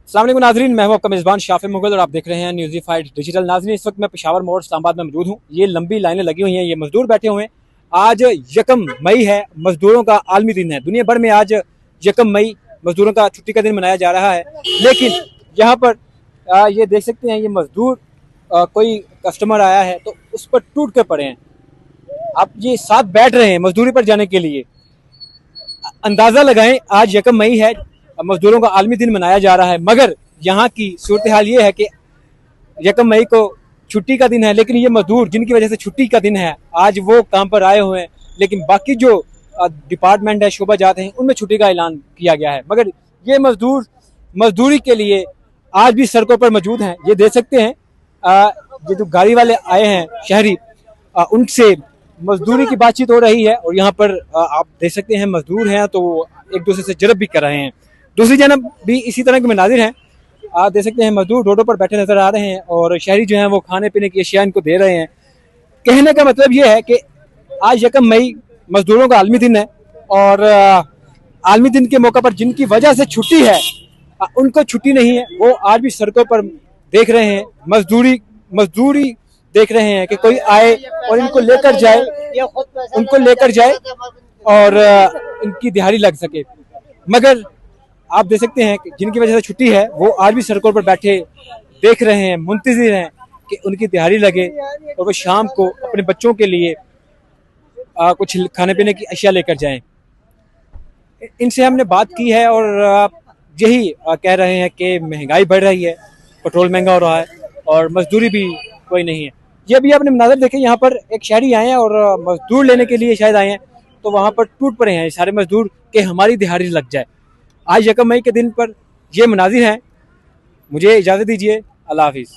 अस्सलाम वालेकुम नाज़रीन, मैं हूं आपका मेज़बान शाफी मुगल और आप देख रहे हैं न्यूज़ीफाइड डिजिटल। नाज़रीन, इस वक्त मैं पेशावर मोड़ इस्लामाबाद में मौजूद हूं। ये लंबी लाइनें लगी हुई हैं, ये मजदूर बैठे हुए हैं। आज 1 मई है, मजदूरों का आलमी दिन है। दुनिया भर में आज 1 मई मजदूरों का छुट्टी का दिन मनाया जा रहा है, लेकिन यहाँ पर ये देख सकते हैं, ये मजदूर कोई कस्टमर आया है तो उस पर टूट कर पड़े हैं। आप ये साथ बैठ रहे हैं मजदूरी पर जाने के लिए। अंदाजा लगाएं, आज 1 मई है, मजदूरों का आलमी दिन मनाया जा रहा है, मगर यहाँ की सूरत हाल ये है कि 1 मई को छुट्टी का दिन है, लेकिन ये मजदूर जिनकी वजह से छुट्टी का दिन है, आज वो काम पर आए हुए हैं, लेकिन बाकी जो डिपार्टमेंट है, शोबा जाते हैं, उनमें छुट्टी का ऐलान किया गया है। मगर ये मजदूर मजदूरी के लिए आज भी सड़कों पर मौजूद हैं। ये देख सकते हैं, ये जो गाड़ी वाले आए हैं शहरी, उनसे मजदूरी की बातचीत हो रही है और यहाँ पर आप देख सकते हैं मजदूर हैं तो एक दूसरे से जरब भी कर रहे हैं। दूसरी जानब भी इसी तरह के मनाजिर हैं। आप देख सकते हैं मजदूर रोडों पर बैठे नजर आ रहे हैं और शहरी जो हैं वो खाने पीने की अशिया इनको दे रहे हैं। कहने का मतलब ये है कि आज 1 मई मजदूरों का आलमी दिन है और आलमी दिन के मौके पर जिनकी वजह से छुट्टी है, उनको छुट्टी नहीं है। वो आज भी सड़कों पर देख रहे हैं, मजदूरी देख रहे हैं कि कोई आए और इनको लेकर जाए और इनकी दिहाड़ी लग सके। मगर आप देख सकते हैं कि जिनकी वजह से छुट्टी है वो आज भी सड़कों पर बैठे देख रहे हैं, मुंतजिर हैं कि उनकी दिहाड़ी लगे और वो शाम को अपने बच्चों के लिए कुछ खाने पीने की अशिया लेकर जाएं। इनसे हमने बात की है और यही कह रहे हैं कि महंगाई बढ़ रही है, पेट्रोल महंगा हो रहा है और मजदूरी भी कोई नहीं है। ये भी आपने मनाज़र देखे, यहाँ पर एक शहरी आए हैं और मजदूर लेने के लिए शायद आए हैं, तो वहाँ पर टूट पड़े हैं सारे मजदूर कि हमारी दिहाड़ी लग जाए। आज 1 मई के दिन पर ये मनाजिर हैं। मुझे इजाज़त दीजिए, अल्लाह हाफिज़।